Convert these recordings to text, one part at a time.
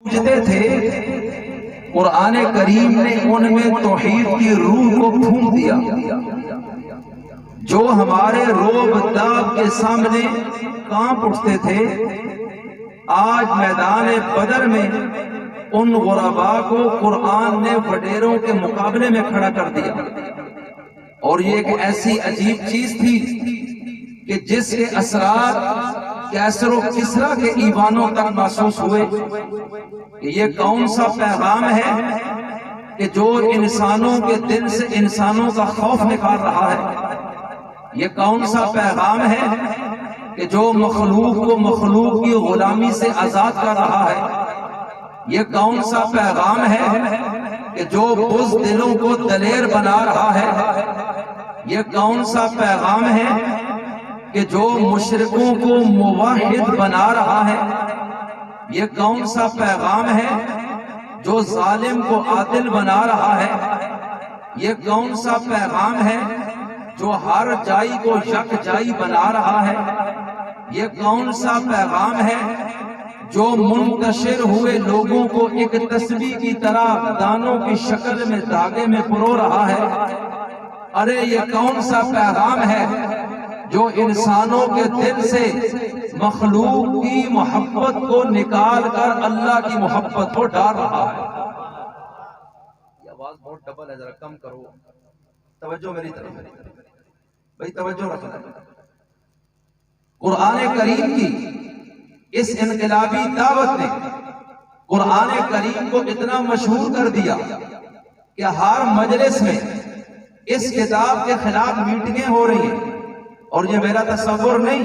سمجھتے تھے، قرآن کریم نے ان میں توحید کی روح کو پھونک دیا، جو ہمارے روب داغ کے سامنے کانپ اٹھتے تھے، آج میدان بدر میں ان غرباء کو قرآن نے وڈیروں کے مقابلے میں کھڑا کر دیا۔ اور یہ ایک ایسی عجیب چیز تھی کہ جس کے اثرات کیسر و کسرا کے ایوانوں تک محسوس ہوئے کہ یہ کون سا پیغام ہے کہ جو انسانوں کے دل سے انسانوں کا خوف نکال رہا ہے، یہ کون سا پیغام ہے کہ جو مخلوق کو مخلوق کی غلامی سے آزاد کر رہا ہے، یہ کون سا پیغام ہے کہ جو بزدلوں کو دلیر بنا رہا ہے، یہ کون سا پیغام ہے کہ جو مشرکوں کو موحد بنا رہا ہے، یہ کون سا پیغام ہے جو ظالم کو عادل بنا رہا ہے، یہ کون سا پیغام ہے جو ہر جائی کو یک جائی بنا رہا ہے، یہ کون سا پیغام ہے جو منتشر ہوئے لوگوں کو ایک تسبیح کی طرح دانوں کی شکل میں دھاگے میں پرو رہا ہے۔ ارے یہ کون سا پیغام ہے جو انسانوں کے دل سے مخلوق کی محبت کو نکال کر اللہ کی محبت کو ڈال رہا ہے۔ یہ آواز بہت ڈبل ہے، ذرا کم کرو، توجہ میری طرف بھائی، توجہ رکھنا۔ قرآن کریم کی اس انقلابی دعوت نے قرآن کریم کو اتنا مشہور کر دیا کہ ہر مجلس میں اس کتاب کے خلاف میٹنگیں ہو رہی ہیں۔ اور یہ میرا تصور نہیں،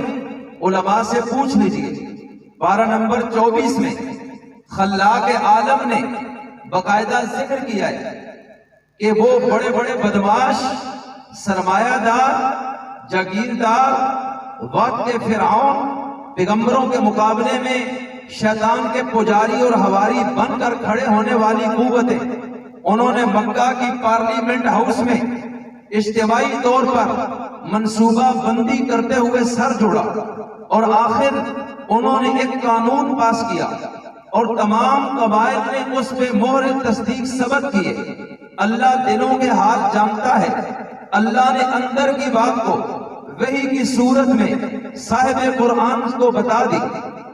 علماء سے پوچھ لیجئے۔ پارہ نمبر 24 میں خلاق عالم نے باقاعدہ ذکر کیا ہے کہ وہ بڑے بڑے بدماش، سرمایہ دار، جاگیردار، وقت کے فرعون، پیغمبروں کے مقابلے میں شیطان کے پجاری اور ہواری بن کر کھڑے ہونے والی قوتیں، انہوں نے مکہ کی پارلیمنٹ ہاؤس میں اجتماعی طور پر منصوبہ بندی کرتے ہوئے سر جوڑا، اور آخر انہوں نے ایک قانون پاس کیا اور تمام قبائل نے اس پہ مہر تصدیق ثبت کیے۔ اللہ دلوں کے حال جانتا ہے، اللہ نے اندر کی بات کو وحی کی صورت میں صاحب قرآن کو بتا دی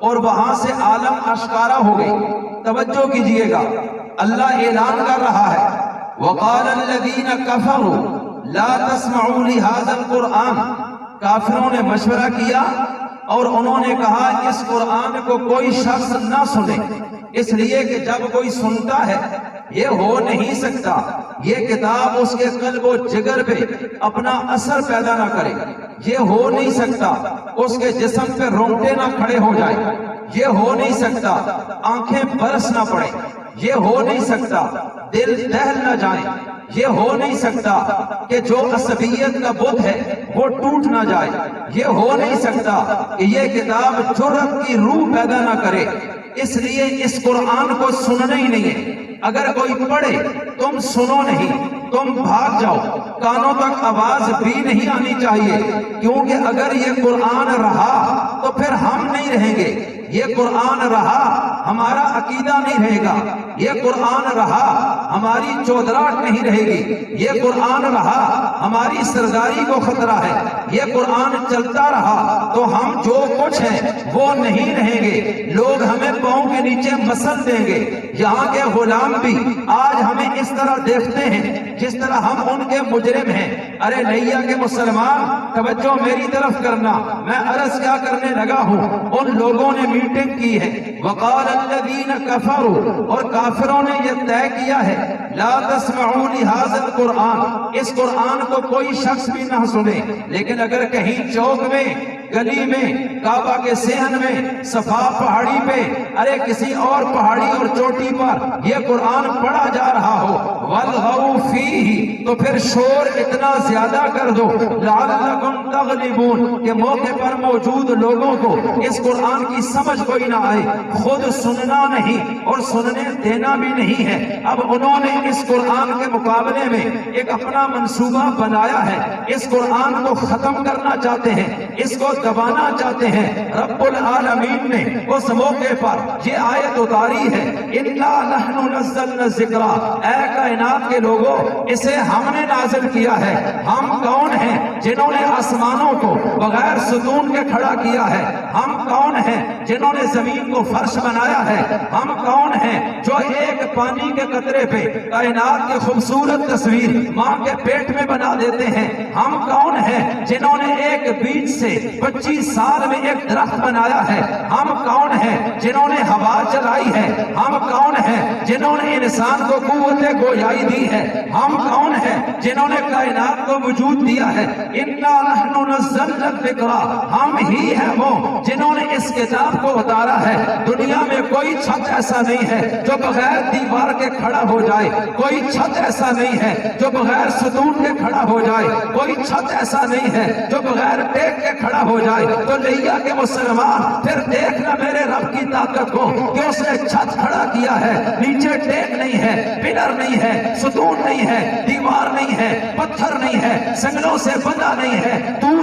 اور وہاں سے عالم اشکارا ہو گئی۔ توجہ کیجئے گا، اللہ اعلان کر رہا ہے، وَقَالَ الَّذِينَ كَفَرُوا لَا تَسْمَعُوا لِهَذَا الْقُرْآنِ، کافروں نے مشورہ کیا اور انہوں نے کہا اس قرآن کو کوئی شخص نہ سنے، اس لیے کہ جب کوئی سنتا ہے یہ ہو نہیں سکتا یہ کتاب اس کے قلب و جگر پہ اپنا اثر پیدا نہ کرے، یہ ہو نہیں سکتا اس کے جسم پہ رونگٹے نہ کھڑے ہو جائے، یہ ہو نہیں سکتا آنکھیں برس نہ پڑے، یہ ہو نہیں سکتا دل دہل نہ جائے، یہ ہو نہیں سکتا کہ جو عصبیت کا بت ہے وہ ٹوٹ نہ جائے، یہ ہو نہیں سکتا کہ یہ کتاب جرأت کی روح پیدا نہ کرے، اس لیے اس قرآن کو سننا ہی نہیں ہے۔ اگر کوئی پڑھے تم سنو نہیں، تم بھاگ جاؤ، کانوں تک آواز بھی نہیں آنی چاہیے، کیونکہ اگر یہ قرآن رہا تو پھر ہم نہیں رہیں گے، یہ قرآن رہا ہمارا عقیدہ نہیں رہے گا، یہ قرآن رہا ہماری چودراہٹ نہیں رہے گی، یہ قرآن رہا ہماری سرداری کو خطرہ ہے، یہ قرآن چلتا رہا تو ہم جو کچھ ہیں وہ نہیں رہیں گے، لوگ ہمیں پاؤں کے نیچے مسل دیں گے۔ یہاں کے غلام بھی آج ہمیں اس طرح دیکھتے ہیں جس طرح ہم ان کے مجرم ہیں۔ ارے نیا کے مسلمان، توجہ میری طرف کرنا، میں عرض کیا کرنے لگا ہوں، ان لوگوں نے میٹنگ کی ہے، وقال الذین کفروا، اور کافروں نے یہ طے کیا ہے، لا تسمعوا لهذا القرآن، اس قرآن کو کوئی شخص بھی نہ سنے۔ لیکن اگر کہیں چوک میں، گلی میں، کعبہ کے صحن میں، صفا پہاڑی پہ، ارے کسی اور پہاڑی اور چوٹی پر یہ قرآن پڑھا جا رہا ہو، وَالْغَوْا فِيهِ، تو پھر شور اتنا زیادہ کر دو، لَعَلَّكُمْ تَغْلِبُونَ، کہ موقع پر موجود لوگوں کو اس قرآن کی سمجھ کوئی نہ آئے، خود سننا نہیں اور سننے دینا بھی نہیں ہے۔ اب انہوں نے اس قرآن کے مقابلے میں ایک اپنا منصوبہ بنایا ہے، اس قرآن کو ختم کرنا چاہتے ہیں، اس کو دبانا چاہتے ہیں، رب العالمین نے اس موقع پر یہ آیت اتاری ہے، اِنَّا نَحْنُ نَزَّلْنَا الذِّکْرَ، اے کائنات کے لوگوں اسے ہم نے نازل کیا ہے۔ ہم کون ہیں جنہوں نے آسمانوں کو بغیر ستون کے کھڑا کیا ہے؟ ہم کون ہیں جنہوں نے زمین کو فرش بنایا ہے؟ ہم کون ہیں جو ایک پانی کے قطرے پہ کائنات کی خوبصورت تصویر ماں کے پیٹ میں بنا دیتے ہیں؟ ہم کون ہیں جنہوں نے ایک بیج سے 25 سال میں ایک درخت بنایا ہے؟ ہم کون ہیں جنہوں نے ہوا چلائی ہے؟ ہم کون ہیں جنہوں نے انسان کو قوت گویائی دی ہے؟ ہم کون ہیں جنہوں نے کائنات کو وجود دیا ہے؟ اِنَّا نَحْنُ نَزَّلْنَا الذِّکْرَ، ہم ہی ہیں وہ جنہوں نے اس کتاب کو اتارا ہے۔ دنیا میں کوئی چھت ایسا نہیں ہے جو بغیر دیوار کے کھڑا ہو جائے، کوئی چھت ایسا نہیں ہے جو بغیر ستون کے کھڑا ہو جائے، کوئی چھت ایسا نہیں ہے جو بغیر ٹیک کے کھڑا ہو جائے۔ تو لیا کہ مسلمان پھر دیکھنا میرے رب کی طاقت کو کہ اس نے چھت کھڑا کیا ہے، نیچے ٹیک نہیں ہے، پلر نہیں ہے، ستون نہیں ہے، دیوار نہیں ہے، پتھر نہیں ہے، سنگلوں سے بندھا نہیں ہے۔ تو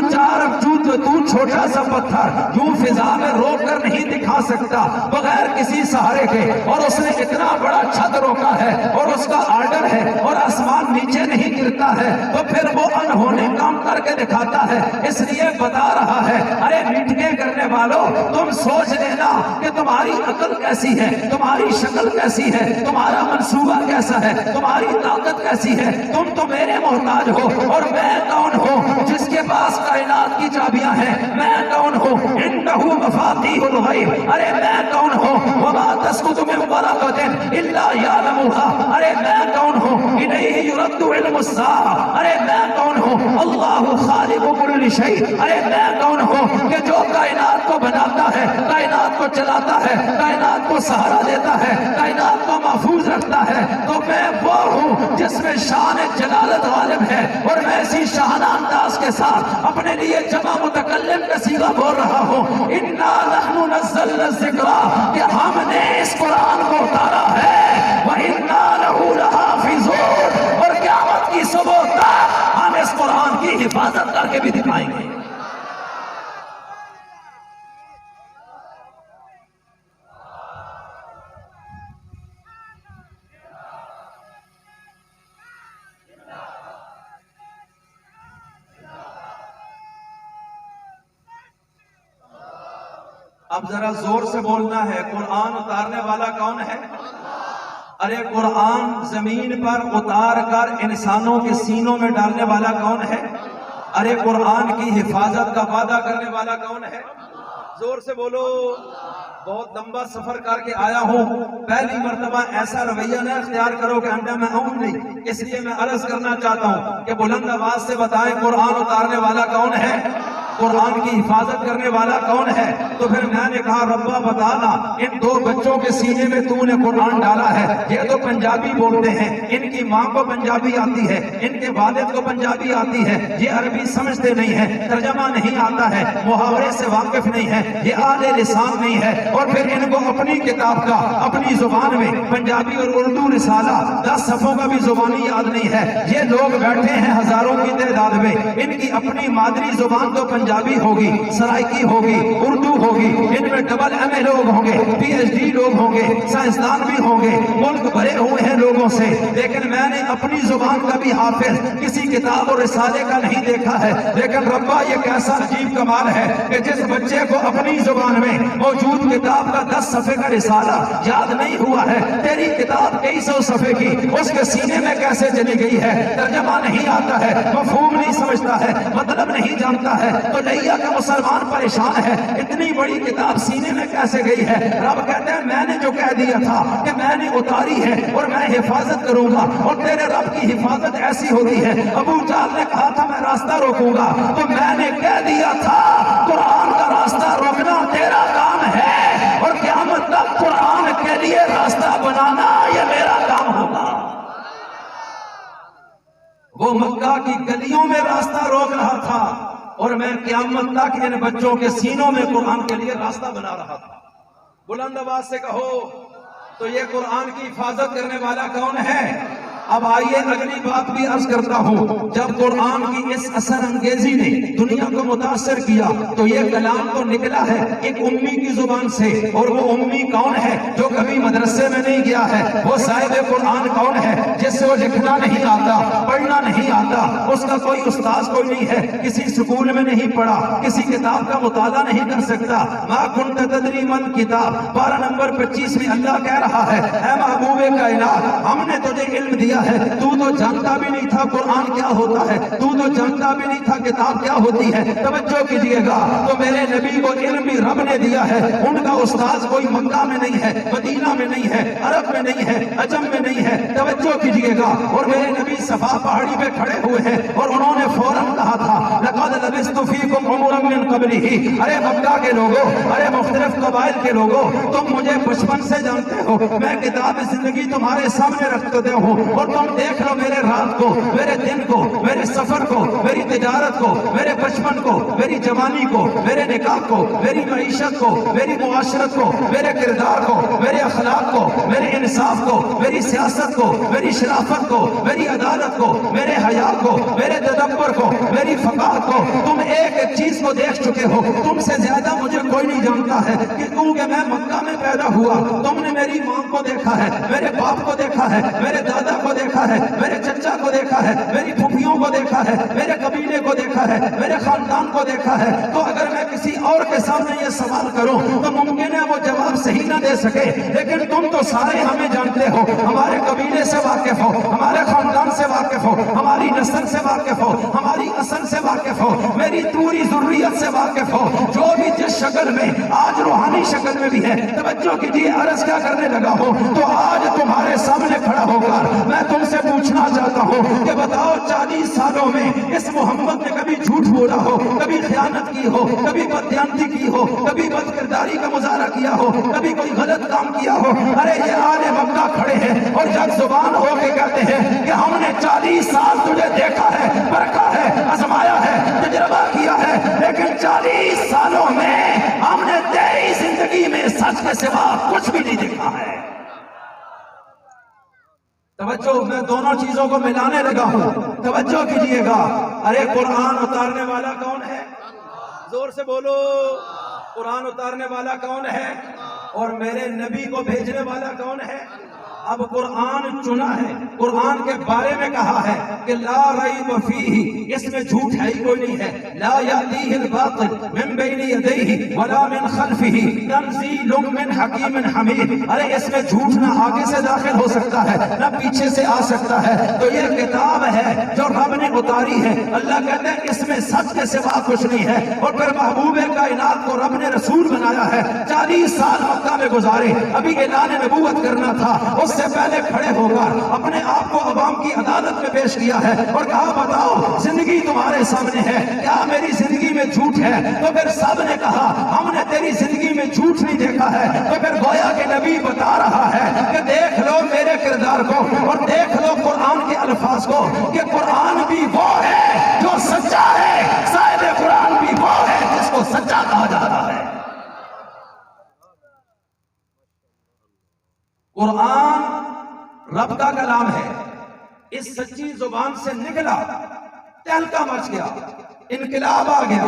چھوٹا سا پتھر یوں فضا میں روک کر نہیں دکھا سکتا بغیر کسی سہارے کے، اور اس نے اتنا بڑا چھت روکا ہے اور اس کا آرڈر ہے اور آسمان نیچے نہیں گرتا ہے، تو پھر وہ انہونے کام کر کے دکھاتا ہے۔ اس لیے بتا رہا ہے، ارے میٹنگیں کرنے والوں تم سوچ لینا کہ تمہاری عقل کیسی ہے، تمہاری شکل کیسی ہے، تمہارا منصوبہ کیسا ہے، تمہاری طاقت کیسی ہے۔ تم تو میرے محتاج ہو، اور میں کون ہوں جس کے پاس کائنات کی چابیاں ہیں؟ میں کون ہوں؟ انہو مفاتیح الغیب، ارے میں کون ہوں؟ وما تسقط من ورقۃ الا یعلمها، ارے میں کون ہوں؟ الیہ یرد علم الساعہ، ارے میں کون ہوں؟ اللہ خالق کل شیء، ارے میں کون ہوں کہ جو کائنات کو بناتا ہے، کائنات کو چلاتا ہے، کائنات کو سہارا دیتا ہے، کائنات کو محفوظ رکھتا ہے۔ تو میں وہ ہوں جس میں شان جلالت غالب ہے، اور میں اسی شاہانہ انداز کے ساتھ اپنے لیے جمع متکلم کا صیغہ بول رہا ہوں، اِنَّا نَحْنُ نَزَّلْنَا الذِّکْرَ، کہ ہم نے اس قرآن کو اتارا ہے، وَإِنَّا لَهُ لَحَافِظُونَ، اور قیامت کی صبح تک ہم اس قرآن کی حفاظت کر کے بھی دکھائیں گے۔ اب ذرا زور سے بولنا ہے، قرآن اتارنے والا کون ہے؟ ارے قرآن زمین پر اتار کر انسانوں کے سینوں میں ڈالنے والا کون ہے؟ ارے قرآن کی حفاظت کا وعدہ کرنے والا کون ہے؟ زور سے بولو۔ بہت لمبا سفر کر کے آیا ہوں، پہلی مرتبہ ایسا رویہ نہ اختیار کرو کہ انڈا میں آؤں نہیں، اس لیے میں عرض کرنا چاہتا ہوں کہ بلند آواز سے بتائیں قرآن اتارنے والا کون ہے؟ قرآن کی حفاظت کرنے والا کون ہے؟ تو پھر میں نے کہا ربا بتانا، ان دو بچوں کے سینے میں تو نے قرآن ڈالا ہے، یہ تو پنجابی بولتے ہیں، ان کی ماں کو پنجابی آتی ہے، ان کے والد کو پنجابی آتی ہے، یہ عربی سمجھتے نہیں ہیں، ترجمہ نہیں آتا ہے، محاورے سے واقف نہیں ہے، یہ اہل لسان نہیں ہے، اور پھر ان کو اپنی کتاب کا اپنی زبان میں پنجابی اور اردو رسالہ 10 صفحوں کا بھی زبانی یاد نہیں ہے۔ یہ لوگ بیٹھے ہیں ہزاروں کی تعداد میں، ان کی اپنی مادری زبان تو پنجابی ہوگی، سرائکی ہوگی، اردو ہوگی، ان میں ڈبل ایم اے لوگ ہوں گے، پی ایچ ڈی لوگ ہوں گے، سائنسدان بھی ہوں گے، ملک بھرے ہوئے ہیں لوگوں سے، لیکن میں نے اپنی زبان کا بھی حافظ کسی کتاب اور رسالے کا نہیں دیکھا ہے۔ لیکن ربا یہ کیسا عجیب کمال ہے کہ جس بچے کو اپنی زبان میں موجود کتاب کا 10 صفحے کا رسالہ یاد نہیں ہوا ہے، تیری کتاب کئی سو صفحے کی اس کے سینے میں کیسے چلی گئی ہے؟ ترجمہ نہیں آتا ہے، مفہوم نہیں سمجھتا ہے، مطلب نہیں جانتا ہے، تو لیا کہ مسلمان پریشان ہے، اتنی بڑی کتاب سینے میں کیسے گئی ہے؟ رب کہتے ہیں میں نے جو کہہ دیا تھا کہ میں نے اتاری ہے اور میں حفاظت کروں گا، اور تیرے رب کی حفاظت ایسی ہوتی ہے۔ ابو جہل نے کہا تھا میں راستہ روکوں گا، تو میں نے کہہ دیا تھا قرآن کا راستہ روکنا تیرا کام ہے، اور قیامت تک قرآن کے لیے راستہ بنانا یہ میرا کام ہوگا۔ وہ مکہ کی گلیوں میں راستہ روک رہا تھا، اور میں قیامت تک ان بچوں کے سینوں میں قرآن کے لیے راستہ بنا رہا تھا۔ بلند آواز سے کہو تو یہ قرآن کی حفاظت کرنے والا کون ہے؟ اب آئیے اگلی بات بھی عرض کرتا ہوں، جب قرآن کی اس اثر انگیزی نے دنیا کو متاثر کیا تو یہ کلام تو نکلا ہے ایک امی کی زبان سے، اور وہ امی کون ہے؟ جو کبھی مدرسے میں نہیں گیا ہے۔ وہ صاحب قرآن کون ہے؟ جس سے وہ لکھنا نہیں آتا، پڑھنا نہیں آتا، اس کا کوئی استاذ کوئی نہیں ہے، کسی سکول میں نہیں پڑھا، کسی کتاب کا مطالعہ نہیں کر سکتا۔ ما کنت تدری من کتاب، پارہ نمبر 25 میں اللہ کہہ رہا ہے، اے محبوب کائنات، ہم نے تجھے علم دیا ہے، تو جانتا بھی نہیں تھا قرآن کیا ہوتا ہے، تو جانتا بھی نہیں تھا کتاب کیا ہوتی ہے۔ توجہ کیجئے گا، تو میرے نبی کو علم بھی رب نے دیا ہے، ان کا استاذ کوئی مکہ میں نہیں ہے، مدینہ میں نہیں ہے، عرب میں نہیں ہے، عجم میں نہیں ہے۔ توجہ کیجئے گا، اور میرے نبی صفا پہاڑی پہ کھڑے ہوئے ہیں اور انہوں نے فوراً کہا تھا، لَقَدْ لَبِثْتُ فِيكُمْ عُمُرًا مِّن قَبْلِهِ، ارے مکہ کے لوگوں، ارے مختلف قبائل کے لوگوں، تم مجھے بچپن سے جانتے ہو، میں کتاب زندگی تمہارے سامنے رکھتے ہوں، اور تم دیکھ لو میرے رات کو، میرے دن کو، میرے سفر کو، میری تجارت کو، میرے بچپن کو، میری جوانی کو، میرے نکاح کو، میری معیشت کو، میری معاشرت کو، میرے کردار کو، میرے اخلاق کو، میرے انصاف کو، میری سیاست کو، میری شرافت کو، میری عدالت کو، میرے حیا کو، میرے تدبر کو، میری فقاہت کو، تم ایک ایک چیز کو دیکھ چکے ہو۔ تم سے زیادہ مجھے کوئی نہیں جانتا ہے، کیونکہ میں مکہ میں پیدا ہوا۔ تم نے میری ماں کو دیکھا ہے، میرے باپ کو دیکھا ہے، میرے دادا کو دیکھا ہے، میرے چچا کو دیکھا ہے، میری پھوپھیوں کو دیکھا ہے، میرے قبیلے کو دیکھا ہے، میرے خاندان کو دیکھا ہے۔ تو اگر میں کسی اور کے سامنے یہ سوال کروں تو ممکن ہے وہ جواب صحیح نہ دے سکے، لیکن تم تو سارے ہمیں جانتے ہو، ہمارے قبیلے سے واقف ہو، ہمارے خاندان سے واقف ہو، ہماری نسل سے واقف ہو، ہماری اصل سے واقف ہو، میری پوری ذریت سے واقف ہو، جو بھی جس شکل میں آج روحانی شکل میں بھی ہے۔ توجہ کیجیے، عرض کیا کرنے لگا ہوں، تو آج تمہارے سامنے کھڑا ہو کر میں تم سے پوچھنا چاہتا ہوں کہ بتاؤ 40 سالوں میں اس محمد نے کبھی جھوٹ بولا ہو، کبھی خیانت کی ہو، کبھی بددیانتی کی ہو، کبھی بد کرداری کا مظاہرہ کیا ہو، کبھی کوئی غلط کام کیا ہو؟ ارے یہ آل مکہ کھڑے ہیں اور جب زبان ہو کے کہتے ہیں کہ ہم نے 40 سال تجھے دیکھا ہے، پرکھا ہے، آزمایا ہے، تجربہ کیا ہے، لیکن 40 سالوں میں ہم نے تیری زندگی میں سچ کے سوا کچھ بھی نہیں دیکھا ہے۔ توجہ، میں دونوں چیزوں کو ملانے لگا ہوں، توجہ کیجئے گا۔ ارے قرآن اتارنے والا کون ہے؟ زور سے بولو، قرآن اتارنے والا کون ہے؟ اور میرے نبی کو بھیجنے والا کون ہے؟ اب قرآن چنا ہے، قرآن کے بارے میں کہا ہے کہ لا ریب فیہ، اس میں جھوٹ ہے ہی کوئی نہیں ہے، لا یأتیہ الباطل من بین یدیہ ولا من خلفہ تنزیل من حکیم حمید۔ ارے اس میں جھوٹ نہ آگے سے داخل ہو سکتا ہے نہ پیچھے سے آ سکتا ہے، تو یہ کتاب ہے جو رب نے اتاری ہے۔ اللہ کہتے ہیں اس میں سچ کے سوا کچھ نہیں ہے، اور پھر محبوب کائنات کو رب نے رسول بنایا ہے۔ 40 سال مکہ میں گزارے، ابھی اعلان نبوت کرنا تھا، اس سے پہلے کھڑے ہو کر اپنے آپ کو عوام کی عدالت میں پیش کیا ہے اور کہا بتاؤ زندگی تمہارے سامنے ہے، کیا میری زندگی میں جھوٹ ہے؟ تو پھر سب نے کہا ہم نے تیری زندگی میں جھوٹ نہیں دیکھا ہے۔ تو پھر گویا کہ نبی بتا رہا ہے کہ دیکھ لو میرے کردار کو اور دیکھ لو قرآن کے الفاظ کو، کہ قرآن بھی وہ ہے جو سچا ہے، صاحب قرآن بھی وہ ہے جس کو سچا کہا جاتا ہے۔ قرآن رب کا کلام ہے، اس سچی زبان سے نکلا، تہلکہ مچ گیا، انقلاب آ گیا،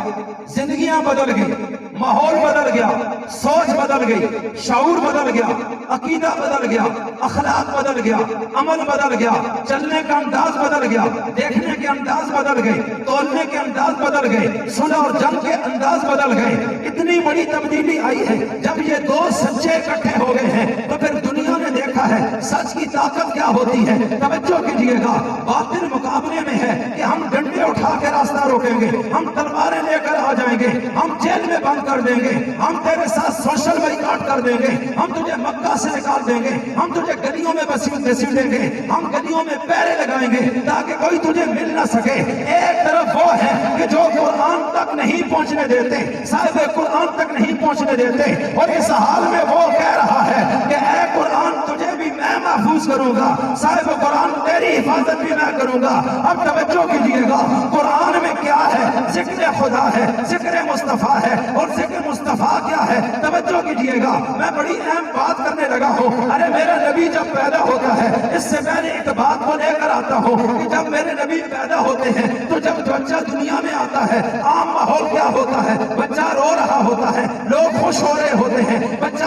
زندگیاں بدل گئی، ماحول بدل گیا، سوچ بدل گئی، شعور بدل گیا، عقیدہ بدل گیا، اخلاق بدل گیا، عمل بدل گیا، چلنے کا انداز بدل گیا، دیکھنے کے انداز بدل گئے، تولنے کے انداز بدل گئے، صلح اور جنگ کے انداز بدل گئے۔ اتنی بڑی تبدیلی آئی ہے۔ جب یہ دو سچے اکٹھے ہو گئے ہیں تو پھر دنیا نے دیکھا ہے سچ کی طاقت کیا ہوتی ہے۔ توجہ کیجئے گا، باطل مقابلے میں ہے کہ ہم ڈنڈے اٹھا کے راستہ روکیں گے، ہم تلواریں لے کر آ جائیں گے، ہم جیل میں بند کر دیں گے، ہم تیرے ساتھ سوشل بائیکاٹ کر دیں گے، ہم تجھے مکہ سے نکال دیں گے، ہم تجھے گلیوں میں گھسیٹیں گے، ہم گلیوں میں پیرے لگائیں گے تاکہ کوئی تجھے مل نہ سکے۔ ایک طرف وہ ہے کہ جو قرآن تک نہیں پہنچنے دیتے، صاحب قرآن تک نہیں پہنچنے دیتے، اور اس حال میں وہ کہہ رہا ہے کہ اے قرآن تجھے بھی میں محفوظ کروں گا، صاحب قرآن تیری حفاظت بھی میں کروں گا۔ اب توجہ کیجئے گا، قرآن میں کیا ہے؟ ذکر خدا ہے، ذکر مصطفیٰ ہے، اور ذکر مصطفیٰ کیا ہے؟ توجہ کیجئے گا، میں بڑی اہم بات کرنے لگا ہوں۔ ارے میرا نبی جب پیدا ہوتا ہے، اس سے میں نے ایک بات کو لے کر آتا ہوں کہ جب میرے نبی پیدا ہوتے ہیں تو جب بچہ دنیا میں آتا ہے، عام ماحول کیا ہوتا ہے؟ بچہ رو رہا ہوتا ہے، لوگ خوش ہو رہے ہوتے ہیں، بچہ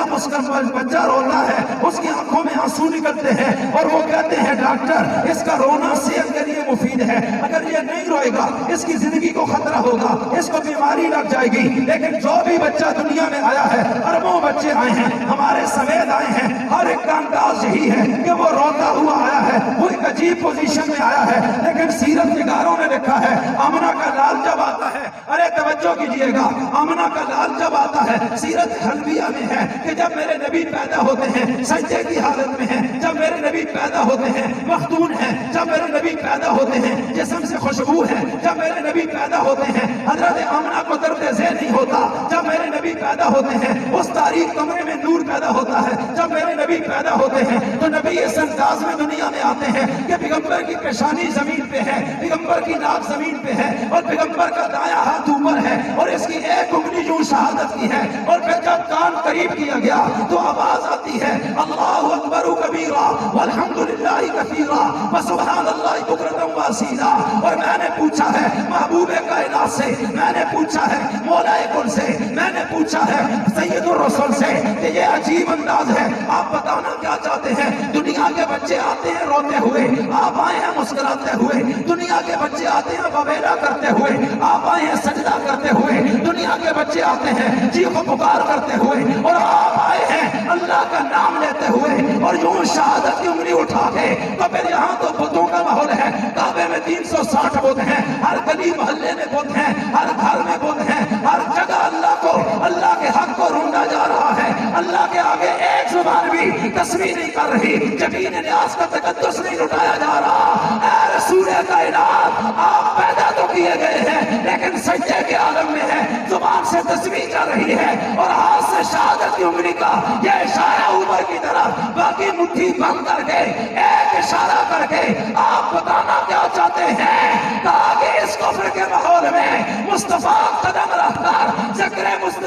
روتا ہے، اس کی آنکھوں میں آنسو نکلتے ہیں، اور وہ کہتے ہیں ڈاکٹر اس کا رونا صحت کے لیے مفید ہے، اگر یہ نہیں روئے گا اس کی زندگی کو خطرہ ہوگا، اس کو بیماری لگ جائے گی۔ لیکن جو بھی بچہ دنیا میں آیا ہے، اربوں بچے آئے ہیں، ہمارے سمیت آئے ہیں، ہر ایک کا انداز یہی ہے کہ وہ روتا ہوا آیا ہے، وہ ایک عجیب پوزیشن میں آیا ہے۔ لیکن سیرت نگاروں نے لکھا ہے آمنہ کا لال جب آتا ہے، ارے توجہ کیجئے گا، آمنہ کا لال جب آتا ہے، سیرت حلبیہ میں ہے کہ جب میرے نبی پیدا ہوتے ہیں سجدے کی حالت میں ہیں، جب میرے نبی پیدا ہوتے ہیں مختون ہیں، جب میرے نبی پیدا ہوتے ہیں جسم سے خوشبو ہے، جب میرے نبی پیدا ہوتے ہیں حضرت آمنہ کو درد ذہن نہیں ہوتا، جب میرے نبی پیدا ہوتے ہیں اس تاریک کمرے میں نور پیدا ہوتا ہے، جب میرے نبی پیدا ہوتے ہیں تو نبی اس انداز میں دنیا میں آتے ہیں کہ پیغمبر کی پیشانی زمین پہ ہے، پیغمبر کی ناک زمین پہ ہے، اور پیغمبر کا دایاں ہاتھ اوپر ہے، اور اس کی ایک انگلی یوں شہادت کی ہے، اور پھر جب کان قریب کیا گیا تو آواز آتی ہے اللہ اکبر کبیرا والحمدللہ کثیرا وسبحان اللہ بکرۃ واصیلا۔ اور میں نے پوچھا ہے محبوب کائنات سے، میں نے پوچھا ہے مولا کل سے، میں نے پوچھا ہے سید الرسول سے کہ یہ عجیب انداز ہے، آپ بتانا کیا چاہتے ہیں؟ دنیا کے بچے آتے ہیں روتے ہوئے، آپ آئے ہیں مسکراتے ہوئے، دنیا کے بچے آتے ہیں وبیلا کرتے ہوئے، آپ آئے ہیں سجدہ کرتے ہوئے، دنیا کے بچے آتے ہیں چیخ و پکار کرتے ہوئے، اور آپ آئے ہیں اللہ کا نام لیتے ہوئے، اور یوں شہادت کی انگلی اٹھا کے۔ تو پھر یہاں تو بتوں کا ماحول ہے، کعبے میں 360 بت ہیں، ہر گلی محلے میں بت ہیں، ہر گھر میں بت ہیں، ہر جگہ اللہ کو، اللہ کے حق کو ڈھونڈا جا رہا ہے، اللہ کے آگے ایک زبان بھی تسبیح نہیں کر رہی، جبین نیاز کا تقدس نہیں لٹایا جا رہا۔ اے رسول کائنات، آپ پیدا تو کیے گئے ہیں لیکن سجدے کے عالم میں ہیں، زبان سے تسبیح چل رہی ہے اور ہاتھ سے شہادت کی انگلی کا یہ اشارہ اوپر کی طرف، باقی مٹھی بند کر کے ایک اشارہ کر کے آپ بتانا کیا چاہتے ہیں؟ کہا کہ اس کفر کے ماحول میں مصطفیٰ قدم رکھ کر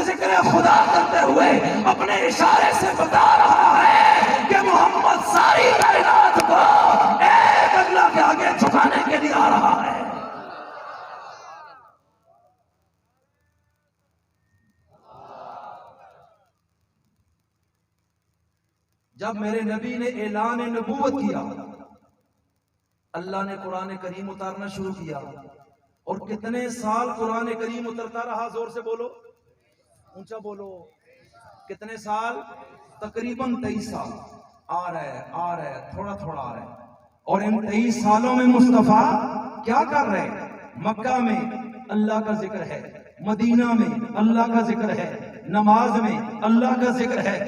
ذکر خدا کرتے ہوئے اپنے اشارے سے بتا رہا ہے کہ محمد ساری کائنات کو ایک اگلا کے آگے جھکانے کے لیے آ رہا ہے۔ جب میرے نبی نے اعلان نبوت کیا، اللہ نے قرآن کریم اتارنا شروع کیا، اور کتنے سال قرآن کریم اترتا رہا؟ زور سے بولو، اونچا بولو، کتنے سال؟ تقریباً 23 سال۔ آ رہا ہے تھوڑا تھوڑا آ رہا ہے، اور ان 23 سالوں میں مصطفیٰ کیا کر رہے ہیں؟ مکہ میں اللہ کا ذکر ہے، مدینہ میں اللہ کا ذکر ہے، نماز میں اللہ کا ذکر ہے،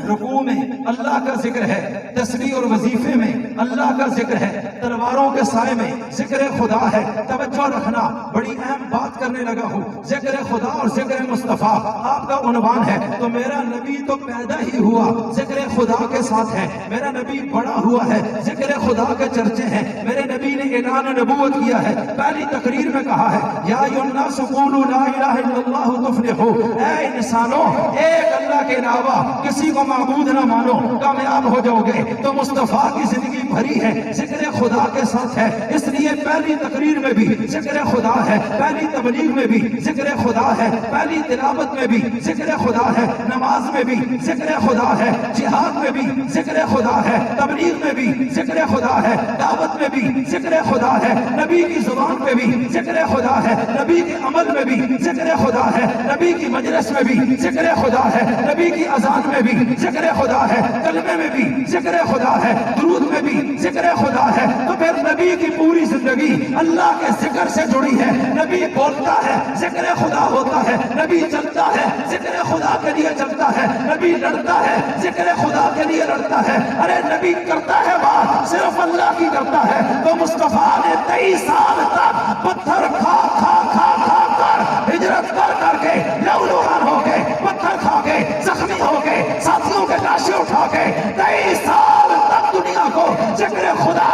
رکوع میں اللہ کا ذکر ہے، تسبیح اور وظیفے میں اللہ کا ذکر ہے، تلواروں کے سائے میں ذکر خدا ہے۔ توجہ رکھنا، بڑی اہم بات کرنے لگا ہوں، ذکر خدا اور ذکر مصطفیٰ آپ کا عنوان ہے۔ تو میرا نبی تو پیدا ہی ہوا ذکر خدا کے ساتھ ہے، میرا نبی بڑا ہوا ہے، ذکر خدا کے چرچے ہیں، میرے نبی نے اعلان نبوت کیا ہے، پہلی تقریر میں کہا ہے یا ایھا الناس قولوا لا الہ الا اللہ تفلحوا، اے انسانوں ایک اللہ کے علاوہ کسی کو معبود نہ مانو، کامیاب ہو جاؤ گے۔ تو مصطفیٰ کی زندگی بھری ہے ذکر خدا کے ساتھ ہے، اس لیے پہلی تقریر میں بھی ذکر خدا ہے، پہلی تبلیغ میں بھی ذکر خدا ہے، پہلی تلاوت میں بھی ذکر خدا ہے، نماز میں بھی ذکر خدا ہے، جہاد میں بھی ذکر خدا ہے، تبلیغ میں بھی ذکر خدا ہے، دعوت میں بھی ذکر خدا ہے، نبی کی زبان پہ بھی ذکر خدا ہے، نبی کے عمل میں بھی ذکر خدا ہے، نبی کی مجلس میں بھی ذکر خدا ہے، نبی کی اذان میں بھی ذکر خدا ہے، کلمے میں بھی ذکر خدا ہے، درود میں بھی ذکر خدا ہے۔ تو پھر نبی کی پوری زندگی اللہ کے ذکر سے جڑی ہے، نبی بولتا ہے ذکر خدا ہوتا ہے، نبی چلتا ہے ذکر خدا کے لیے چلتا ہے، نبی لڑتا ہے ذکر خدا کے لیے لڑتا ہے، ارے نبی کرتا ہے بات صرف اللہ کی کرتا ہے۔ تو مصطفیٰ نے 23 سال تک پتھر کھا کھا کھا کھا کر ہجرت کر کر کے لہولہان ہو کے، پتھر کھا کے، زخمی ہو کے، ساتھیوں کے لاشیں اٹھا کے 23 سال تک دنیا کو ذکر خدا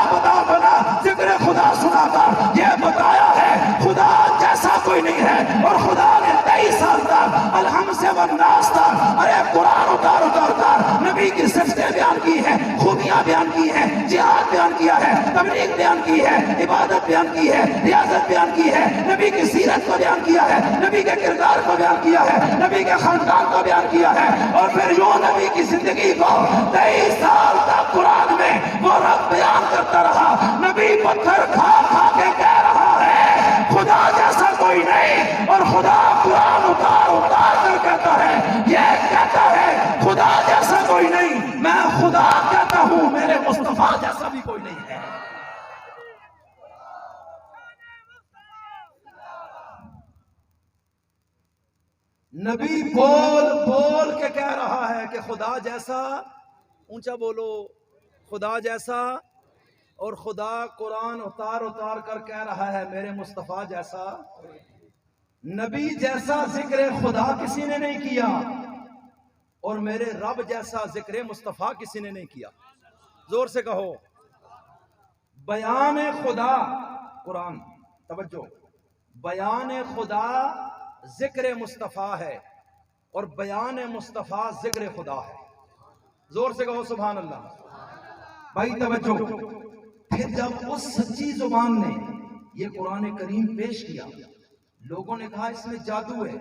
بنا ذکر خدا سنا کر یہ بتایا ہے خدا جیسا کوئی نہیں ہے. اور خدا نے 23 سال تک الحمد سے والناس تک ارے قرآن اتار نبی کی صفتیں بیان کی ہیں, خوبیاں بیان کی ہیں, جہاد بیان کیا ہے, تبلیغ بیان کی ہے, عبادت بیان کی ہے, ریاضت بیان کی ہے, نبی کی سیرت کو بیان کیا ہے, نبی کے کردار کو بیان کیا ہے, نبی کے خاندان کو بیان کیا ہے. اور پھر یوں نبی کی زندگی کو 23 سال تک قرآن میں وہ رب بیان کرتا رہا. نبی پتھر کھا کھا کے کہہ رہا ہے خدا جیسا کوئی نہیں, اور خدا قرآن اتار کر کہتا ہے, یہ کہتا ہے خدا جیسا کوئی نہیں, میں خدا کہتا ہوں میرے مصطفیٰ جیسا بھی کوئی نہیں ہے. نبی بول کے کہہ رہا ہے کہ خدا جیسا, اونچا بولو, خدا جیسا. اور خدا قرآن اتار کر کہہ رہا ہے میرے مصطفیٰ جیسا. نبی جیسا ذکر خدا کسی نے نہیں کیا, اور میرے رب جیسا ذکر مصطفیٰ کسی نے نہیں کیا. زور سے کہو, بیان خدا قرآن, توجہ, بیان خدا ذکر مصطفیٰ ہے, اور بیان مصطفیٰ ذکر خدا ہے. زور سے کہو سبحان اللہ. بھائی توجہ, پھر جب اس سچی زبان نے یہ قرآن کریم پیش کیا, لوگوں نے کہا اس میں جادو ہے,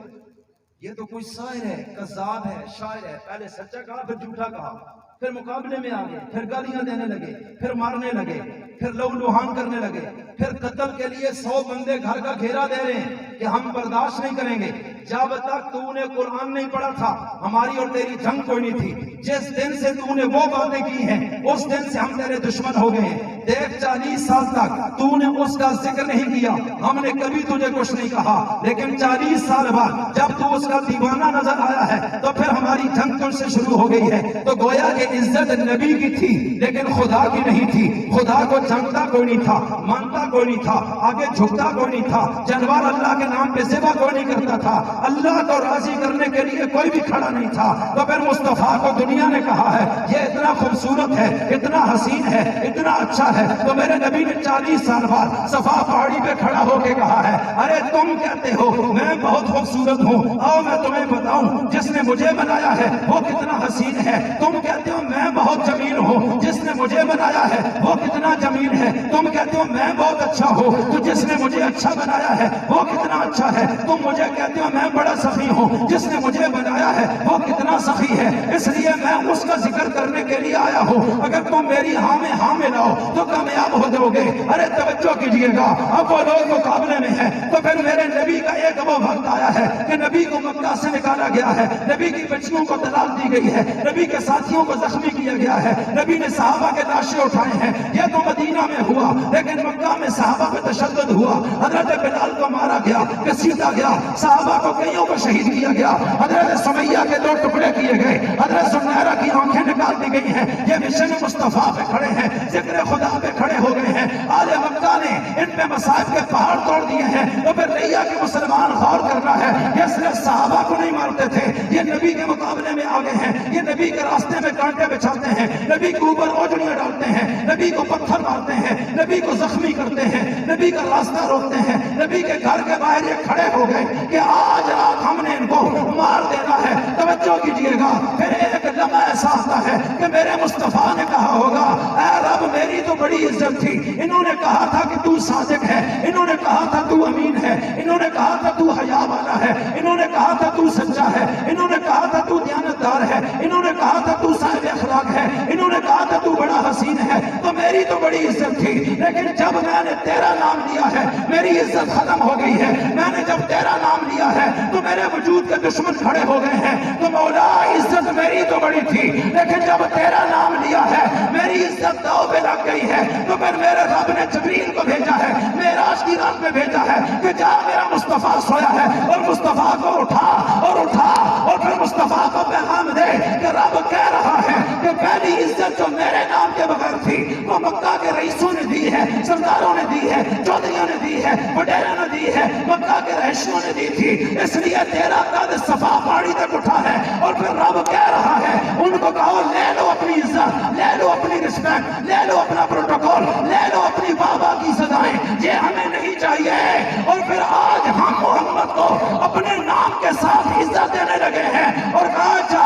یہ تو کوئی ساحر ہے, کذاب ہے, شاعر ہے. پہلے سچا کہا, پھر جھوٹا کہا, پھر مقابلے میں آگے, پھر گالیاں دینے لگے, پھر مارنے لگے, پھر لو لوہان کرنے لگے, پھر قتل کے لیے 100 بندے گھر کا گھیرا دے رہے ہیں کہ ہم برداشت نہیں کریں گے. جب تک تو نے قرآن نہیں پڑھا تھا ہماری اور تیری جنگ کوئی نہیں تھی. جس دن سے تو نے وہ باتیں کی ہیں اس دن سے ہم تیرے دشمن ہو گئے ہیں. دیکھ 40 سال تک تو نے اس کا ذکر نہیں کیا, ہم نے کبھی تجھے کچھ نہیں کہا, لیکن 40 سال بعد جب تو اس کا دیوانہ نظر آیا ہے تو پھر ہماری جنگ تجھ سے شروع ہو گئی ہے. تو گویا کہ عزت نبی کی تھی لیکن خدا کی نہیں تھی. خدا کو جانتا کوئی نہیں تھا, مانتا کوئی نہیں تھا, آگے جھکتا کوئی نہیں تھا, جانور اللہ کے نام پہ ذبح کوئی نہیں کرتا تھا, اللہ کو راضی کرنے کے لیے کوئی بھی کھڑا نہیں تھا. تو پھر مصطفیٰ کو دنیا نے کہا ہے یہ اتنا خوبصورت ہے, اتنا حسین ہے, اتنا اچھا ہے. تو میرے نبی نے 40 سال بعد صفا پہاڑی پہ کھڑا ہو کے کہا ہے ارے تم کہتے ہو میں بہت خوبصورت ہوں, آؤ میں تمہیں بتاؤں جس نے مجھے بنایا ہے وہ کتنا حسین ہے. تم کہتے ہو میں بہت جمیل ہوں, جس نے مجھے بنایا ہے وہ کتنا جمیل ہے. تم کہتے ہو میں بہت اچھا ہوں, تو جس نے مجھے اچھا بنایا ہے وہ کتنا اچھا ہے. تم مجھے کہتے ہو میں بڑا سخی ہوں, جس نے مجھے بنایا ہے وہ کتنا سخی ہے. اس لیے میں اس کا ذکر کرنے کے لیے آیا ہوں. اگر تم میری ہاں میں ہاں ملاؤ تو کامیاب ہو جاؤ گے. ارے توجہ کیجئے گا, اب وہ لوگ مقابلے میں ہیں. تو پھر میرے نبی کا ایک وہ وقت آیا ہے کہ نبی کو مکہ سے نکالا گیا ہے, نبی کی بچیوں کو طلاق دی گئی ہے, نبی کے ساتھیوں کو زخمی کیا گیا ہے, نبی نے صحابہ کے لاشیں اٹھائے ہیں. یہ تو مدینہ میں ہوا, لیکن مکہ میں صحابہ پہ تشدد ہوا. حضرت بلال کو مارا گیا, گھسیٹا گیا, صحابہ کو کئیوں کو شہید کیا گیا, حضرت سمیہ کے 2 ٹکڑے کیے گئے, حضرت سمیرہ کی آنکھیں نکال دی گئی ہیں. یہ مشن مصطفیٰ پہ کھڑے ہیں, ذکر خدا پہ کھڑے ہو گئے ہیں. آل مکہ نے ان پہ مصائب کے پہاڑ توڑ دیے ہیں. تو پھر ریا کے مسلمان غور کرنا ہے, یہ صرف صحابہ کو نہیں مارتے تھے, یہ نبی کے مقابلے میں آ گئے ہیں. یہ نبی کے راستے میں کانٹے بچھاتے ہیں, نبی کے اوپر اوجڑیاں ڈالتے ہیں, نبی کو پتھر مارتے ہیں, نبی کو زخمی کرتے ہیں, نبی کا راستہ روکتے ہیں. نبی کے گھر کے باہر یہ کھڑے ہو گئے کہ آج رات ہم نے ان کو مار دینا ہے. توجہ کیجئے گا, پھر ایک لمحہ ایسا آتا ہے کہ میرے مصطفیٰ نے کہا ہوگا اے رب میری تو بڑی عزت تھی, انہوں نے کہا تھا کہ تو صادق ہے, انہوں نے کہا تھا تو امین ہے, انہوں نے کہا تھا تو حیا والا ہے, انہوں نے کہا تھا تو سچا ہے, انہوں نے کہا تھا تو دیانتدار ہے, انہوں نے کہا تھا تو صاحب اخلاق ہے, انہوں نے کہا تھا تو بڑا حسین ہے. تو میری تو بڑی عزت تھی, لیکن جب میں نے تیرا نام لیا ہے میری عزت ختم ہو گئی ہے. میں نے جب تیرا نام لیا ہے تو میرے وجود کے دشمن کھڑے ہو گئے ہیں. تو مولا عزت میری تو بڑی تھی, لیکن جب تیرا نام لیا ہے میری عزت داؤ پہ لگ گئی ہے. تو پھر میرے رب نے جبریل کو بھیجا ہے, معراج کی رات میں بھیجا ہے کہ جا میرا مصطفیٰ سویا ہے, اور مصطفیٰ کو اٹھا اور پھر مصطفیٰ کو پیغام دے کہ رب کہہ رہا ہے کہ پہلی عزت جو میرے نام کے بغیر تھی وہ مکہ کے رئیسوں نے دی ہے، سرداروں نے دی ہے، چودھریوں نے دی ہے، وڈیروں نے دی ہے، مکہ کے رہائشیوں نے دی تھی، اس لیے تیرا قد صفا پہاڑی تک اٹھا ہے۔ اور پھر رب کہہ رہا ہے ان کو کہو لے لو اپنی عزت، لے لو اپنی رسپیکٹ، لے لو اپنا پروٹوکول، لے لو اپنی بابا کی سزائیں، یہ ہمیں نہیں چاہیے۔ اور پھر آج ہم محمد کو اپنے نام کے ساتھ عزت دینے لگے ہیں اور کہا جا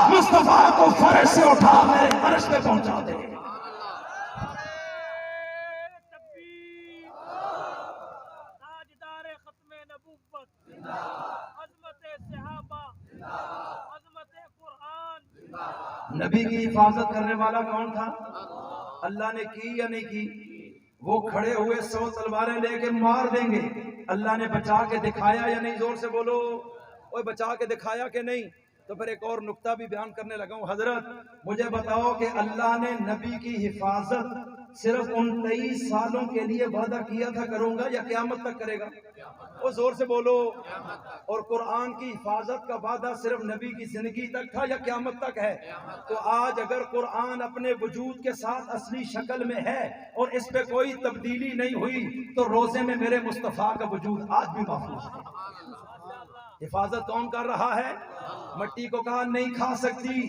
مصطفیٰ کو فرش سے اٹھا میرے عرش پہ پہنچا دے۔ تاجدار ختم نبوت، عظمت صحابہ، عظمت قرآن۔ نبی کی حفاظت کرنے والا کون تھا؟ اللہ نے کی یا نہیں کی؟ وہ کھڑے ہوئے 100 تلواریں لے کے مار دیں گے، اللہ نے بچا کے دکھایا یا نہیں؟ زور سے بولو، اوے بچا کے دکھایا کہ نہیں؟ تو پھر ایک اور نقطہ بھی بیان کرنے لگا ہوں۔ حضرت مجھے بتاؤ کہ اللہ نے نبی کی حفاظت صرف ان 23 سالوں کے لیے وعدہ کیا تھا کروں گا یا قیامت تک کرے گا؟ وہ زور سے بولو۔ اور قرآن کی حفاظت کا وعدہ صرف نبی کی زندگی تک تھا یا قیامت تک ہے؟ تو آج اگر قرآن اپنے وجود کے ساتھ اصلی شکل میں ہے اور اس پہ کوئی تبدیلی نہیں ہوئی تو روزے میں میرے مصطفیٰ کا وجود آج بھی محفوظ ہے۔ حفاظت کون کر رہا ہے؟ مٹی کو کہا نہیں کھا سکتی،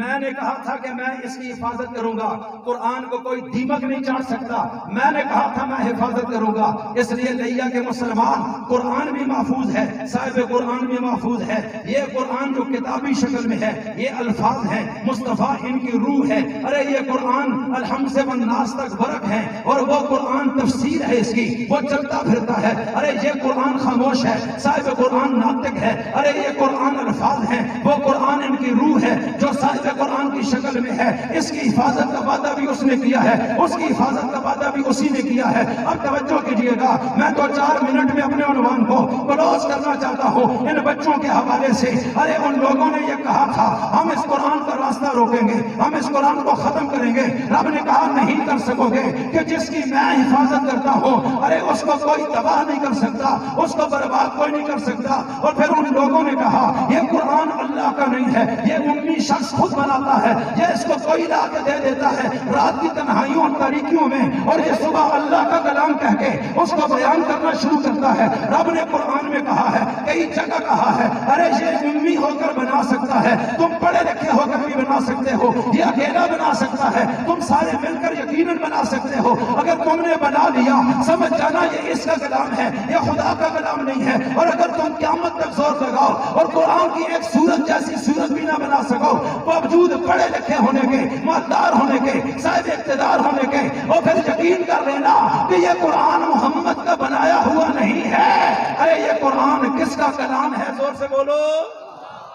میں نے کہا تھا کہ میں اس کی حفاظت کروں گا۔ قرآن کو کوئی دیمک نہیں چاٹ سکتا، میں نے کہا تھا میں حفاظت کروں گا۔ اس لیے لیا کہ مسلمان قرآن بھی محفوظ ہے، صاحب قرآن بھی محفوظ ہے۔ یہ قرآن جو کتابی شکل میں ہے، یہ الفاظ ہیں، مصطفیٰ ان کی روح ہے۔ ارے یہ قرآن الحمد سے والناس تک ورق ہے اور وہ قرآن تفسیر ہے اس کی، وہ چلتا پھرتا ہے۔ ارے یہ قرآن خاموش ہے، صاحب قرآن ناطق ہے۔ ارے یہ قرآن الفاظ ہیں، وہ قرآن ان کی روح ہے جو صاحب قرآن کی شکل میں ہے۔ اس کی حفاظت کا وعدہ بھی اس نے کیا ہے، اس کی حفاظت کا وعدہ بھی اسی نے کیا ہے۔ اب توجہ کیجئے گا، میں تو 4 منٹ میں اپنے عنوان کو کلوز کرنا چاہتا ہوں ان بچوں کے حوالے سے۔ ارے ان لوگوں نے یہ کہا تھا ہم اس قرآن کا راستہ روکیں گے، ہم اس قرآن کو ختم کریں گے۔ رب نے کہا نہیں کر سکو گے، کہ جس کی میں حفاظت کرتا ہوں ارے اس کو کوئی تباہ نہیں کر سکتا، اس کو برباد کوئی نہیں کر سکتا۔ اور پھر ان لوگوں نے کہا یہ قرآن اللہ کا نہیں ہے، یہ امی شخص خود بناتا ہے، یہ اس کو کوئی لا کے دے دیتا ہے رات کی تنہائیوں اور تاریکیوں میں، اور یہ صبح اللہ کا کلام کہہ کے اس کو بیان کرنا شروع کرتا ہے۔ رب نے قرآن میں کہا ہے، کئی جگہ کہا ہے ارے یہ امی ہو کر بنا سکتا ہے، تم پڑھے لکھے ہو کر بھی بنا سکتے ہو، یہ اکیلا بنا سکتا ہے، تم سارے مل کر یقیناً بنا سکتے ہو۔ اگر تم نے بنا لیا سمجھ جانا یہ اس کا کلام ہے، یہ خدا کا کلام نہیں ہے۔ اور اگر تم قیامت تک زور لگاؤ اور قرآن کی ایک سورت جیسی سورت بھی نہ بنا سکو، باوجود پڑھے لکھے ہونے کے، مالدار ہونے کے، صاحب اقتدار ہونے کے، اور پھر یقین کر لینا کہ یہ قرآن محمد کا بنایا ہوا نہیں ہے۔ ارے یہ قرآن کس کا کلام ہے؟ زور سے بولو،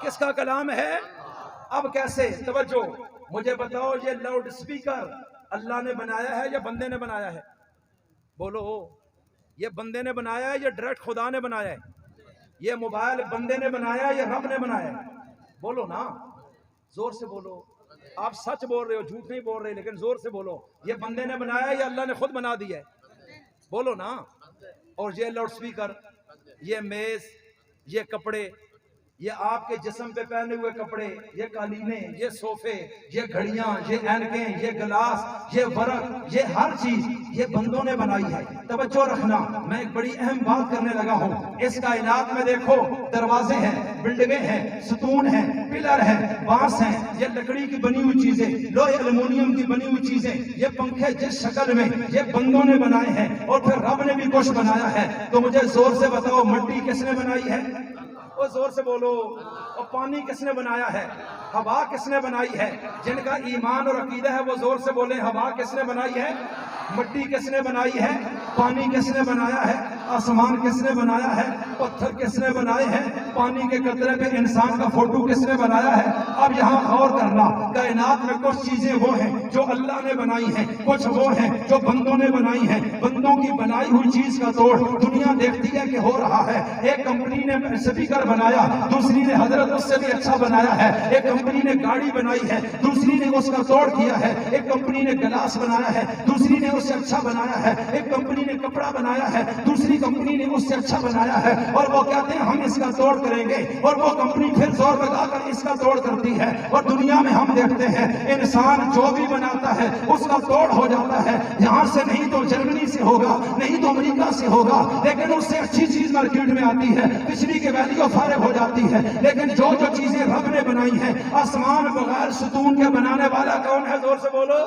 کس کا کلام ہے؟ اب کیسے؟ توجہ، مجھے بتاؤ یہ لاؤڈ سپیکر اللہ نے بنایا ہے یا بندے نے بنایا ہے؟ بولو، یہ بندے نے بنایا ہے یا ڈائریکٹ خدا نے بنایا ہے؟ یہ موبائل بندے نے بنایا یا رب نے بنایا ہے؟ بولو نا، زور سے بولو۔ آپ سچ بول رہے ہو، جھوٹ نہیں بول رہے، لیکن زور سے بولو۔ یہ بندے نے بنایا یا اللہ نے خود بنا دیا ہے؟ بولو نا۔ اور یہ لاؤڈ سپیکر، یہ میز، یہ کپڑے، یہ آپ کے جسم پہ پہنے ہوئے کپڑے، یہ قالینیں، یہ صوفے، یہ گھڑیاں، یہ اینکیں، یہ گلاس، یہ ورق، یہ ہر چیز یہ بندوں نے بنائی ہے۔ توجہ رکھنا، میں ایک بڑی اہم بات کرنے لگا ہوں۔ اس کائنات میں دیکھو دروازے ہیں، بلڈنگیں ہیں، ستون ہیں، پلر ہیں، بانس ہیں، یہ لکڑی کی بنی ہوئی چیزیں، لوہے ایلومینیم کی بنی ہوئی چیزیں، یہ پنکھے جس شکل میں یہ بندوں نے بنائے ہیں، اور پھر رب نے بھی کچھ بنایا ہے۔ تو مجھے زور سے بتاؤ مٹی کس نے بنائی ہے؟ وہ زور سے بولو۔ اور پانی کس نے بنایا ہے؟ ہوا کس نے بنائی ہے؟ جن کا ایمان اور عقیدہ ہے وہ زور سے بولیں ہوا کس نے بنائی ہے؟ مٹی کس نے بنائی ہے؟ پانی کس نے بنایا ہے؟ آسمان کس نے بنایا ہے؟ پتھر کس نے بنائے ہیں؟ پانی کے قطرے پہ انسان کا فوٹو کس نے بنایا ہے؟ اب یہاں غور کرنا، کائنات میں کچھ چیزیں وہ ہیں جو اللہ نے بنائی ہیں، کچھ وہ ہیں جو بندوں نے بنائی ہیں۔ بندوں کی بنائی ہوئی چیز کا توڑ دنیا دیکھتی ہے کہ ہو رہا ہے۔ ایک کمپنی نے سپیکر بنایا، دوسری نے حضرت اس سے بھی اچھا بنایا ہے۔ ایک کمپنی نے گاڑی بنائی ہے، دوسری نے اس کا توڑ کیا ہے۔ ایک کمپنی نے گلاس بنایا ہے، دوسری نے اس سے اچھا بنایا ہے۔ ایک کمپنی نے کپڑا بنایا ہے، دوسری کمپنی نے اس سے اچھا بنایا ہے۔ اور وہ کہتے ہیں ہم اس کا توڑ کریں گے، اور وہ کمپنی پھر زور لگا کر اس کا توڑ کرتی ہے، اور دنیا میں ہم دیکھتے ہیں انسان جو بھی بناتا ہے اس کا توڑ ہو جاتا ہے، یہاں سے نہیں تو جرمنی سے ہوگا، نہیں تو امریکہ سے ہوگا، لیکن اس سے اچھی چیز مارکیٹ میں آتی ہے، پچھلی کی ویلیو فارغ ہو جاتی ہے۔ لیکن جو چیزیں رب نے بنائی ہیں، آسمان بغیر ستون کے بنانے والا کون ہے؟ زور سے بولو۔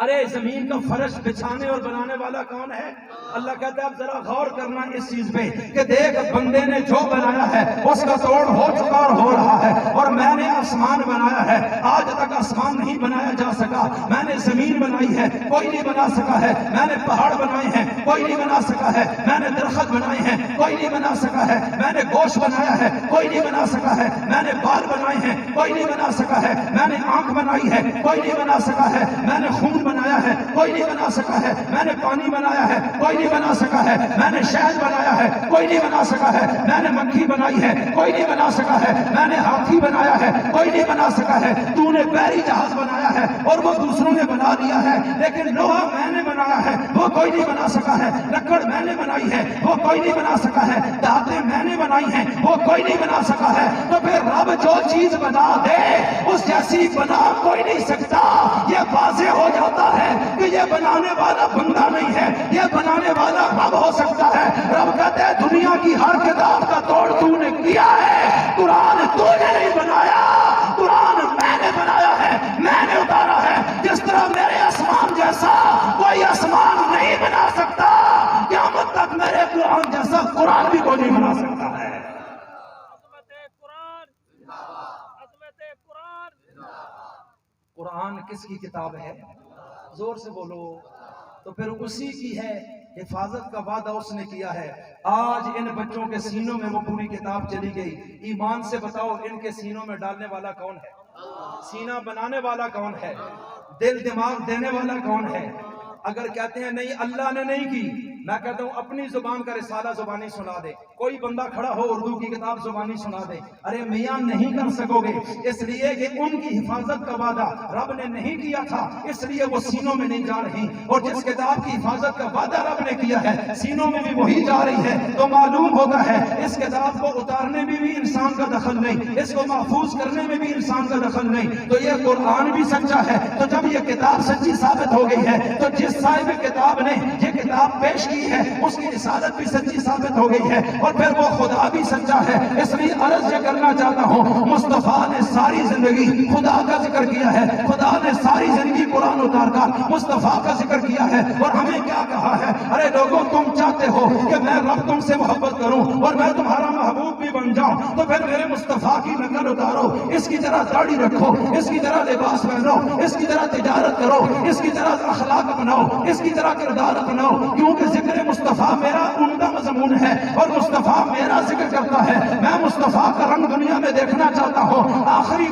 ارے زمین کا فرش بچھانے اور بنانے والا کون ہے؟ اللہ کہتا ہے اب ذرا غور کرنا اس چیز پہ کہ دیکھ بندے نے جو بنایا ہے اس کا توڑ ہو چکا اور ہو رہا ہے، اور میں نے آسمان بنایا ہے، آج تک آسمان نہیں بنایا جا سکا، میں نے زمین بنائی ہے، کوئی نہیں بنا سکا ہے، میں نے پہاڑ بنائے ہیں، کوئی نہیں بنا سکا ہے، میں نے درخت بنائے ہیں، کوئی نہیں بنا سکا ہے، میں نے گوشت بنایا ہے، کوئی نہیں بنا سکا ہے، میں نے بال بنائے ہیں، کوئی نہیں بنا سکا ہے، میں نے آنکھ بنائی ہے، کوئی نہیں بنا سکا ہے، میں نے خون بنایا ہے، کوئی نہیں بنا سکا ہے، میں نے پانی بنایا ہے، کوئی نہیں بنا سکا ہے، میں نے شہد بنایا ہے، کوئی نہیں بنا سکا ہے، میں نے مکھی بنائی ہے، کوئی نہیں بنا سکا ہے، میں نے ہاتھی بنایا ہے، کوئی نہیں بنا سکا ہے، تو نے بحری جہاز بنایا ہے اور وہ دوسروں نے بنا لیا ہے، لیکن لوہا میں نے بنایا ہے وہ کوئی نہیں بنا سکا ہے، لکڑ میں نے بنائی ہے وہ کوئی نہیں بنا سکا ہے، دھاتیں میں نے بنائی ہیں وہ کوئی نہیں بنا سکا ہے، تو پھر رب جو چیز بنا دے اس جیسی بنا کوئی نہیں سکتا۔ یہ واضح ہو جاتا ہے کہ یہ بنانے والا بندہ نہیں ہے، یہ بنانے والا رب ہو سکتا ہے۔ رب کہتے ہیں دنیا کی ہر کتاب کا توڑ تو نے کیا ہے، قرآن تو نے نہیں بنایا، قرآن میں نے بنایا ہے، میں نے اتارا ہے، جس طرح میرے آسمان جیسا کوئی آسمان نہیں بنا سکتا، قیامت تک میرے قرآن جیسا قرآن بھی کوئی نہیں بنا سکتا ہے۔ عظمت قرآن، عظمت قرآن۔ قرآن کس کی کتاب ہے؟ زور سے بولو۔ تو پھر اسی کی ہے، حفاظت کا وعدہ اس نے کیا ہے۔ آج ان بچوں کے سینوں میں وہ پوری کتاب چلی گئی، ایمان سے بتاؤ ان کے سینوں میں ڈالنے والا کون ہے؟ سینہ بنانے والا کون ہے؟ دل دماغ دینے والا کون ہے؟ اگر کہتے ہیں نہیں اللہ نے نہیں کی، میں کہتا ہوں اپنی زبان کا رسالہ زبانی سنا دے، کوئی بندہ کھڑا ہو اردو کی کتاب زبانی سنا دے، ارے میاں نہیں کر سکو گے، اس لیے کہ ان کی حفاظت کا وعدہ رب نے نہیں کیا تھا، اس لیے وہ سینوں میں نہیں جا رہی، اور جس کتاب کی حفاظت کا وعدہ رب نے کیا ہے سینوں میں بھی وہی جا رہی ہے، تو معلوم ہوتا ہے اس کتاب کو اتارنے میں بھی انسان کا دخل نہیں، اس کو محفوظ کرنے میں بھی انسان کا دخل نہیں، تو یہ قرآن بھی سچا ہے۔ تو جب یہ کتاب سچی ثابت ہو گئی ہے تو جس صاحب کتاب نے یہ کتاب پیش کی ہے اس کی رسالت بھی سچی ثابت ہو گئی ہے، اور پھر وہ خدا بھی سچا ہے۔ اس لیے عرض یہ کرنا چاہتا ہوں، مصطفیٰ نے ساری زندگی خدا کا ذکر کیا ہے، خدا نے ساری زندگی قرآن اتار کر مصطفیٰ کا ذکر کیا ہے، اور ہمیں کیا کہا ہے؟ ارے لوگوں تم چاہتے ہو کہ میں رب تم سے محبت کروں اور میں تمہارا محبوب بھی بن جاؤں، تو پھر میرے مصطفیٰ کی نقل اتارو، اس کی طرح داڑھی رکھو، اس کی طرح لباس پہنو، اس کی طرح تجارت کرو، اس کی طرح اخلاق اپناؤ، اس کی طرح کردار اپناؤ، کیونکہ ذکر مصطفیٰ میرا عمدہ مضمون ہے اور مصطفیٰ میرا ذکر کرتا ہے۔ میں مصطفیٰ کا رنگ دنیا میں دیکھنا چاہتا ہوں۔ آخری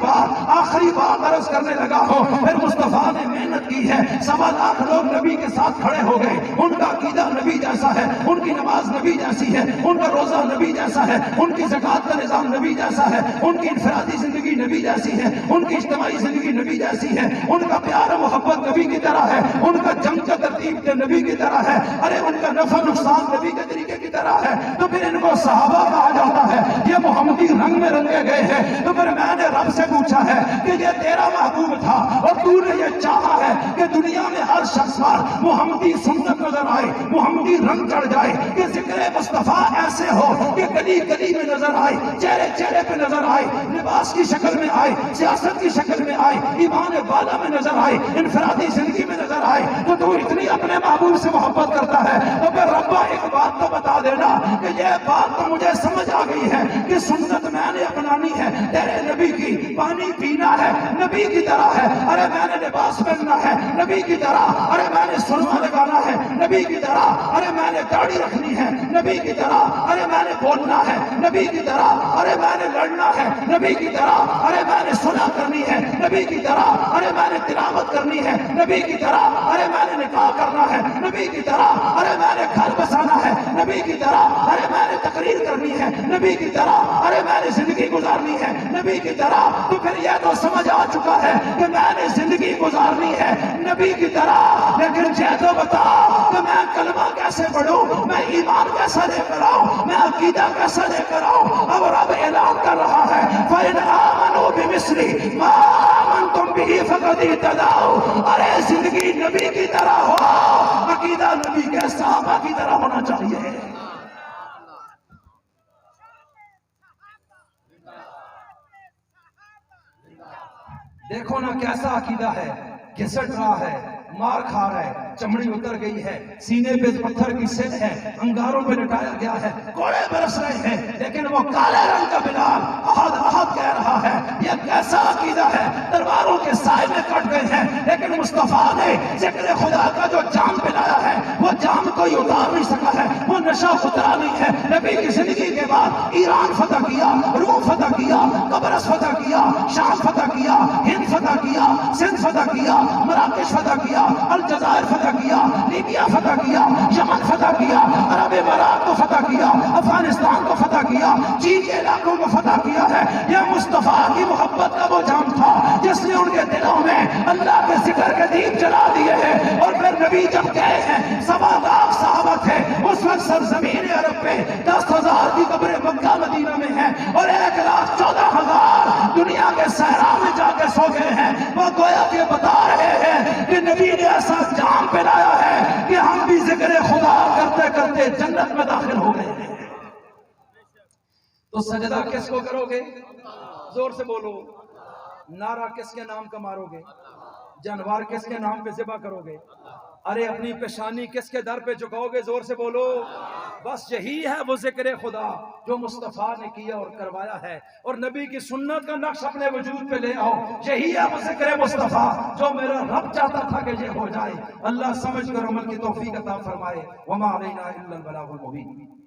بار عرض کرنے لگا ہوں، پھر مصطفیٰ نے محنت کی ہے، 1.25 لاکھ لوگ نبی کے ساتھ کھڑے ہو گئے، ان کا عقیدہ نبی جیسا ہے، ان کی نماز نبی جیسی ہے، ان کا روزہ نبی جیسا ہے، ان کی زکوٰۃ کا نظام نبی جیسا ہے، ان کی انفرادی زندگی نبی جیسی ہے، ان کی اجتماعی زندگی نبی جیسی ہے، ان کا پیار و محبت نبی کی طرح ہے، ان کا جنگ کا ترتیب کے نبی کی طرح ہے، ارے ان کا نفع نقصان نبی کے طریقے کی طرح ہے، تو پھر ان کو صحابہ کہا جاتا ہے، یہ محمدی رنگ میں رنگے گئے ہیں۔ تو پھر میں نے رب سے پوچھا ہے کہ یہ تیرا محبوب تھا اور تو نے یہ چاہا ہے کہ دنیا میں ہر شخص پر محمدی سنت نظر آئے، محمدی رنگ چڑھ جائے، کہ ذکر مصطفیٰ ایسے ہو کہ گلی گلی میں نظر آئے، چہرے چہرے پہ نظر آئے، لباس کی شکل میں آئے، سیاست کی شکل میں آئے، ایمان والا میں نظر آئے، انفرادی زندگی میں نظر آئے، تو اتنی اپنے محبوب سے محبت کرتا ہے، تو پھر ربا ایک بات تو بتا دینا کہ یہ بات تو مجھے سمجھ آ گئی ہے کہ سنت میں نے اپنانی ہے، تیرے نبی کی پانی پینا ہے نبی کی طرح ہے، ارے میں نے لباس پہننا ہے نبی کی طرح، ارے میں نے سرما لگانا ہے نبی کی طرح، ارے میں نے داڑھی رکھنی ہے نبی کی طرح، ارے میں نے بولنا ہے نبی کی طرح، ارے میں نے لڑنا ہے نبی کی طرح، ارے میں نے سنا کرنی ہے نبی کی طرح، ارے میں نے تلاوت کرنی ہے نبی کی طرح، ارے میں نے نکاح کرنا ہے نبی کی طرح، ارے میں نے گھر بسانا ہے نبی کی طرح ارے میں نے تقریر کرنی ہے، نبی کی طرح ارے میں نے زندگی گزارنی ہے، نبی کی طرح، تو پھر یہ تو سمجھ آ چکا ہے کہ میں نے زندگی گزارنی ہے نبی کی طرح، لیکن یہ تو بتا کہ میں کلمہ کیسے پڑھوں، میں ایمان کیسا لے کر آؤں، میں عقیدہ کیسا لے کر آؤں؟ اب رب اعلان کر رہا ہے فَإِنْ آمَنُوا بِمِثْلِ مَا آمَنْتُمْ بِهِ فَقَدِ اهْتَدَوْا۔ ارے زندگی نبی کی طرح ہو، عقیدہ نبی کے صحابہ کی طرح ہونا چاہیے۔ دیکھو نا کیسا عقیدہ ہے، گھسٹ رہا ہے، مار کھا رہا ہے، چمڑی اتر گئی ہے، سینے پہ پتھر کی سن ہے، انگاروں پہ لٹایا گیا ہے، کوڑے برس رہے ہیں، لیکن وہ کالے رنگ کا بلال احد احد کہہ رہا ہے۔ یہ کیسا عقیدہ ہے؟ تلواروں کے سائے میں کٹ گئے ہیں، لیکن مصطفیٰ نے ذکر خدا کا جو جام پلایا ہے وہ جام کوئی اتار نہیں سکا ہے، وہ نشہ اترا نہیں ہے۔ نبی کی زندگی کے بعد ایران فتح کیا، روم فتح کیا، قبرص فتح کیا، شام فتح کیا، ہند فتح کیا، سندھ فتح کیا، مراکش فتح کیا، الجزائر فتح کیا، لیبیا فتح کیا، یمن فتح کیا، عرب امارات کو فتح کیا، افغانستان کو فتح کیا، چین کے علاقوں کو فتح کیا ہے۔ یہ مصطفیٰ کی محبت کا وہ جام تھا جس نے ان کے دلوں میں اللہ کے ذکر کے دیپ جلا دیے ہیں۔ اور پھر نبی جب گئے ہیں، 7 لاکھ صحابہ تھے اس وقت، سرزمین عرب پہ 10,000 کی قبریں مکہ مدینہ میں ہیں، اور 1,14,000 دنیا کے صحرا میں جا کے سو گئے ہیں۔ وہ گویا کہ بتا رہے ہیں کہ نبی نے ایسا جام پلایا ہے کہ ہم بھی ذکر خدا کرتے کرتے جنت میں داخل ہو گئے ہیں۔ تو سجدہ کس کو کرو گے؟ زور سے بولو۔ نعرہ کس کے نام کا مارو گے؟ جانور کس کے نام پہ ذبح کرو گے؟ ارے اپنی پیشانی کس کے در پہ جھکاؤ گے؟ زور سے بولو۔ بس یہی ہے وہ ذکر خدا جو مصطفیٰ نے کیا اور کروایا ہے، اور نبی کی سنت کا نقش اپنے وجود پہ لے آؤ۔ یہی ہے وہ ذکر مصطفیٰ جو میرا رب چاہتا تھا کہ یہ ہو جائے۔ اللہ سمجھ کر عمل کی توفیق عطا فرمائے۔ وما علینا الا البلاغ المبین۔